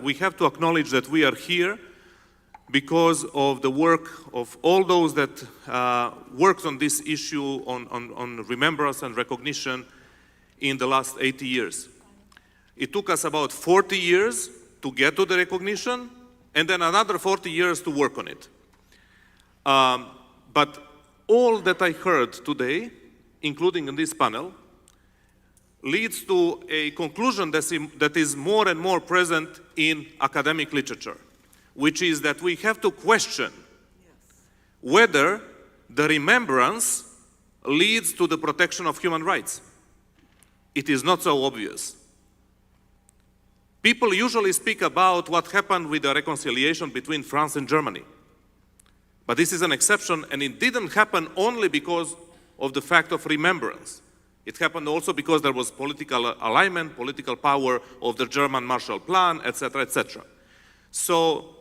We have to acknowledge that we are here because of the work of all those that worked on this issue on remembrance and recognition in the last 80 years. It took us about 40 years to get to the recognition, and then another 40 years to work on it. But all that I heard today, including in this panel, leads to a conclusion that is more and more present in academic literature, which is that we have to question whether the remembrance leads to the protection of human rights. It is not so obvious. People usually speak about what happened with the reconciliation between France and Germany. But this is an exception, and it didn't happen only because of the fact of remembrance. It happened also because there was political alignment, political power of the German Marshall Plan, etc., etc. So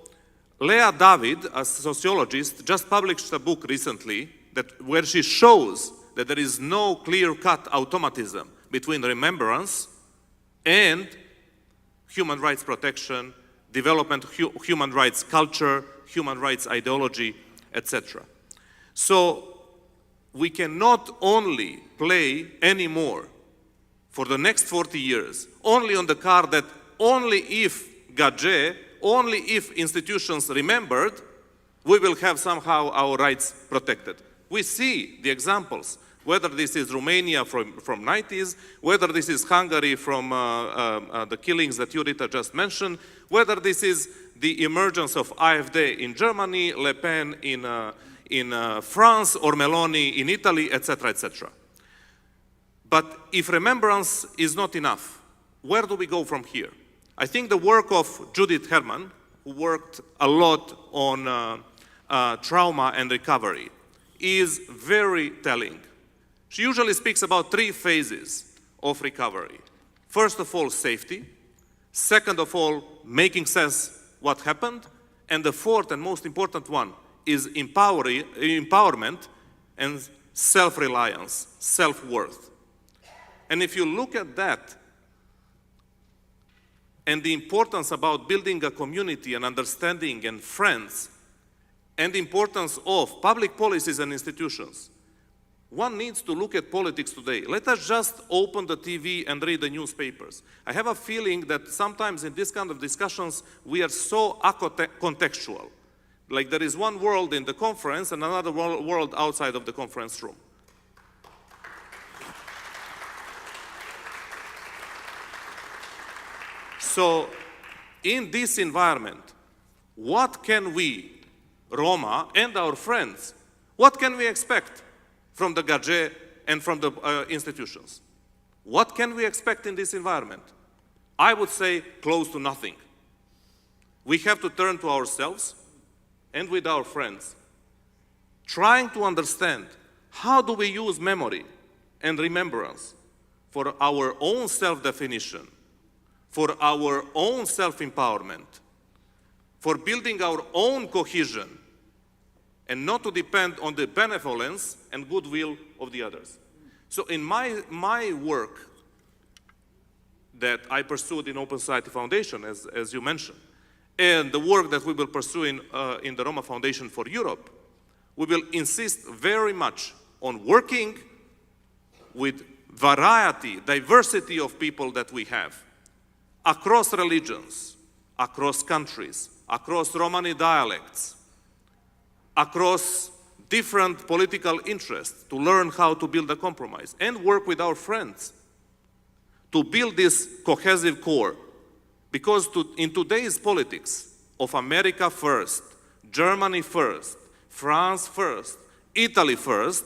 Lea David, a sociologist, just published a book recently where she shows that there is no clear-cut automatism between remembrance and human rights protection, development of human rights culture, human rights ideology, etc. So we cannot only play anymore for the next 40 years only on the card that only if Gage, only if institutions remembered, we will have somehow our rights protected. We see the examples, whether this is Romania from 90s, whether this is Hungary from the killings that Judita just mentioned, whether this is the emergence of AfD in Germany, Le Pen in France, or Meloni in Italy, etc., etc. But if remembrance is not enough, where do we go from here? I think the work of Judith Herman, who worked a lot on trauma and recovery, is very telling. She usually speaks about 3 phases of recovery. First of all, safety. Second of all, making sense what happened. And the fourth and most important one is empowerment and self-reliance, self-worth. And if you look at that and the importance about building a community and understanding and friends and the importance of public policies and institutions, one needs to look at politics today. Let us just open the TV and read the newspapers. I have a feeling that sometimes in this kind of discussions we are so contextual. Like there is one world in the conference and another world outside of the conference room. So in this environment, what can we, Roma and our friends, what can we expect from the Gage and from the institutions? What can we expect in this environment? I would say close to nothing. We have to turn to ourselves and with our friends, trying to understand how do we use memory and remembrance for our own self-definition, for our own self-empowerment, for building our own cohesion, and not to depend on the benevolence and goodwill of the others. So in my work that I pursued in Open Society Foundation, as you mentioned, and the work that we will pursue in the Roma Foundation for Europe, we will insist very much on working with variety, diversity of people that we have, across religions, across countries, across Romani dialects, across different political interests, to learn how to build a compromise and work with our friends to build this cohesive core. Because in today's politics of America first, Germany first, France first, Italy first,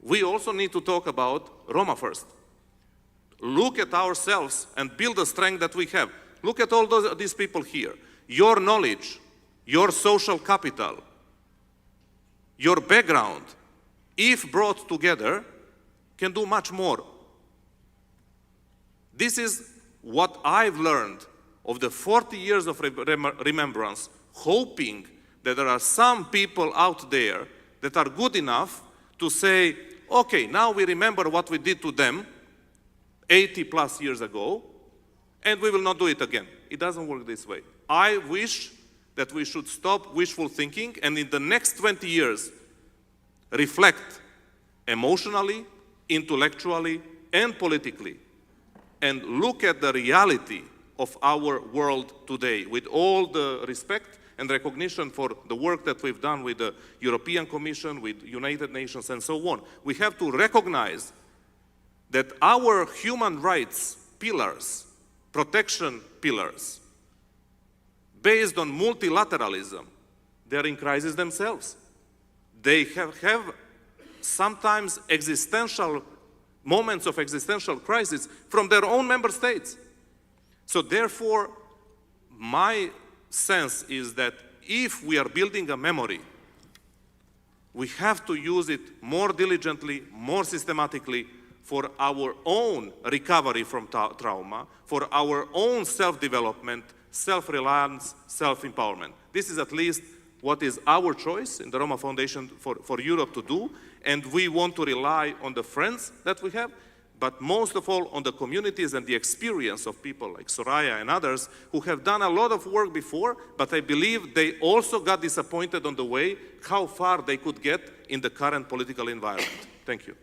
we also need to talk about Roma first. Look at ourselves and build the strength that we have. Look at all these people here. Your knowledge, your social capital, your background, if brought together, can do much more. This is what I've learned of the 40 years of remembrance, hoping that there are some people out there that are good enough to say, okay, now we remember what we did to them 80 plus years ago, and we will not do it again. It doesn't work this way. I wish that we should stop wishful thinking and in the next 20 years reflect emotionally, intellectually, and politically, and look at the reality of our world today with all the respect and recognition for the work that we've done with the European Commission, with United Nations, and so on. We have to recognize that our human rights pillars, protection pillars, based on multilateralism, they're in crisis themselves. They have sometimes existential moments of existential crisis from their own member states. So therefore, my sense is that if we are building a memory, we have to use it more diligently, more systematically for our own recovery from trauma, for our own self-development, self-reliance, self-empowerment. This is at least what is our choice in the Roma Foundation for Europe to do, and we want to rely on the friends that we have, but most of all on the communities and the experience of people like Soraya and others who have done a lot of work before, but I believe they also got disappointed on the way how far they could get in the current political environment. Thank you.